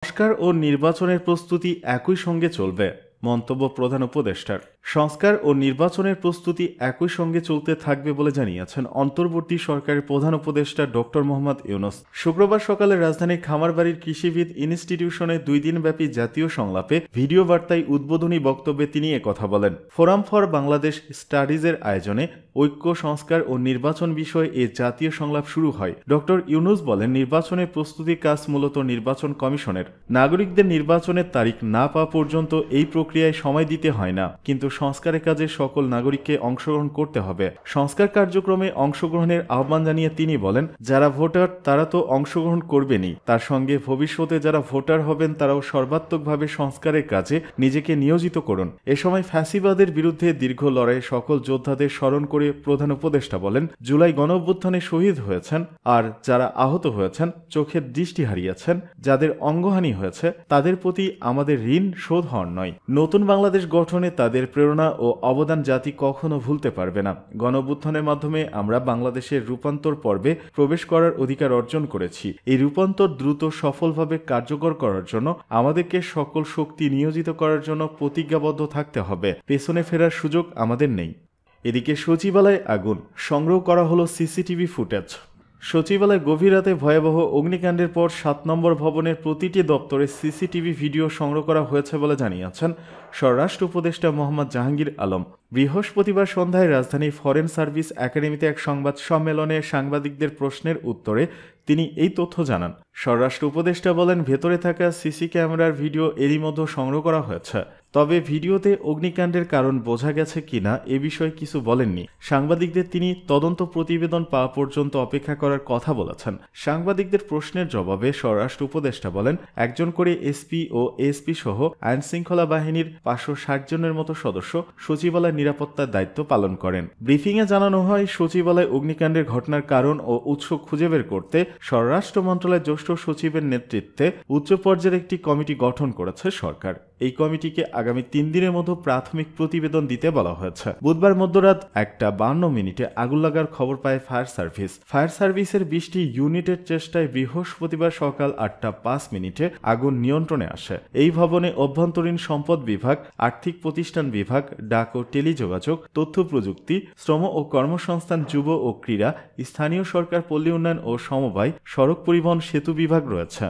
সংস্কার ও নির্বাচনের প্রস্তুতি একই সঙ্গে চলবে, মন্তব্য প্রধান উপদেষ্টার। সংস্কার ও নির্বাচনের প্রস্তুতি একই সঙ্গে চলতে থাকবে বলে জানিয়েছেন অন্তর্বর্তী সরকারের প্রধান উপদেষ্টা ডক্টর মোহাম্মদ ইউনূস। শুক্রবার সকালে রাজধানীর খামারবাড়ির কৃষিবিদ ইনস্টিটিউশনে 2 দিনব্যাপী জাতীয় সংলাপে ভিডিও বার্তায় উদ্বোধনী বক্তব্যে তিনি একথা বলেন। ফোরাম ফর বাংলাদেশ স্টাডিজের আয়োজনে ঐক্য, সংস্কার ও নির্বাচন বিষয়ে এ জাতীয় সংলাপ শুরু হয়। ডক্টর ইউনূস বলেন, নির্বাচনের প্রস্তুতি কাজ মূলত নির্বাচন কমিশনের। নাগরিকদের নির্বাচনের তারিখ না পাওয়া পর্যন্ত এই প্রক্রিয়ায় সময় দিতে হয় না, কিন্তু সংস্কারের কাজে সকল নাগরিককে অংশগ্রহণ করতে হবে। সংস্কার কার্যক্রমে অংশগ্রহণের আহ্বান জানিয়ে তিনি বলেন, যারা ভোটার তারা তো অংশগ্রহণ করবেনই, তার সঙ্গে ভবিষ্যতে যারা ভোটার হবেন তারাও সর্বাত্মকভাবে সংস্কারের কাজে নিজেকে নিয়োজিত করুন। এ সময় ফ্যাসিবাদের বিরুদ্ধে দীর্ঘ লড়াইয়ে সকল যোদ্ধাদের স্মরণ করে প্রধান উপদেষ্টা বলেন, জুলাই গণঅভ্যুত্থানে শহীদ হয়েছেন আর যারা আহত হয়েছেন, চোখের দৃষ্টি হারিয়েছেন, যাদের অঙ্গহানি হয়েছে, তাদের প্রতি আমাদের ঋণ শোধ হওয়ার নয়। নতুন বাংলাদেশ গঠনে তাদের প্রেরণা ও অবদান জাতি কখনো ভুলতে পারবে না। গণঅভ্যুত্থানের মাধ্যমে আমরা বাংলাদেশের রূপান্তর পর্বে প্রবেশ করার অধিকার অর্জন করেছি। এই রূপান্তর দ্রুত সফলভাবে কার্যকর করার জন্য আমাদেরকে সকল শক্তি নিয়োজিত করার জন্য প্রতিজ্ঞাবদ্ধ থাকতে হবে। পেছনে ফেরার সুযোগ আমাদের নেই। এদিকে সচিবালয়ে আগুন, সংগ্রহ করা হলো সিসিটিভি ফুটেজ। সচিবালয়ে গভীর রাতে ভয়াবহ অগ্নিকাণ্ডের পর 7 নম্বর ভবনের প্রতিটি দপ্তরে সিসিটিভি ভিডিও সংগ্রহ করা হয়েছে বলে জানিয়েছেন স্বরাষ্ট্র উপদেষ্টা মোহাম্মদ জাহাঙ্গীর আলম। বৃহস্পতিবার সন্ধ্যায় রাজধানীর ফরেন সার্ভিস একাডেমিতে এক সংবাদ সম্মেলনে সাংবাদিকদের প্রশ্নের উত্তরে তিনি এই তথ্য জানান। স্বরাষ্ট্র উপদেষ্টা বলেন, ভেতরে থাকা সিসি ক্যামেরার ভিডিও এরই মধ্যে সংগ্রহ করা হয়েছে, তবে ভিডিওতে অগ্নিকাণ্ডের কারণ বোঝা গেছে কিনা এ বিষয়ে কিছু বলেননি। সাংবাদিকদের তিনি তদন্ত প্রতিবেদন পাওয়া পর্যন্ত অপেক্ষা করার কথা বলেছেন। সাংবাদিকদের প্রশ্নের জবাবে স্বরাষ্ট্র উপদেষ্টা বলেন, একজন করে এসপি ও এসপি সহ আইনশৃঙ্খলা বাহিনীর 560 জনের মতো সদস্য সচিবালয় নিরাপত্তার দায়িত্ব পালন করেন। ব্রিফিংয়ে জানানো হয়, সচিবালয় অগ্নিকাণ্ডের ঘটনার কারণ ও উৎস খুঁজে বের করতে স্বরাষ্ট্র মন্ত্রণালয়ের জ্যেষ্ঠ সচিবের নেতৃত্বে উচ্চ পর্যায়ের একটি কমিটি গঠন করেছে সরকার। এই কমিটিকে আগামী 3 দিনের মধ্যে প্রাথমিক প্রতিবেদন দিতে বলা হয়েছে। বুধবার মধ্যরাত 1:52 আগুন লাগার খবর পায় ফায়ার সার্ভিস। ফায়ার সার্ভিসের 20টি ইউনিটের চেষ্টায় বৃহস্পতিবার সকাল 8:05 আগুন নিয়ন্ত্রণে আসে। এই ভবনে অভ্যন্তরীণ সম্পদ বিভাগ, আর্থিক প্রতিষ্ঠান বিভাগ, ডাক ও টেলিযোগাযোগ, তথ্য প্রযুক্তি, শ্রম ও কর্মসংস্থান, যুব ও ক্রীড়া, স্থানীয় সরকার, পল্লী উন্নয়ন ও সমবায়, সড়ক পরিবহন, সেতু বিভাগ রয়েছে।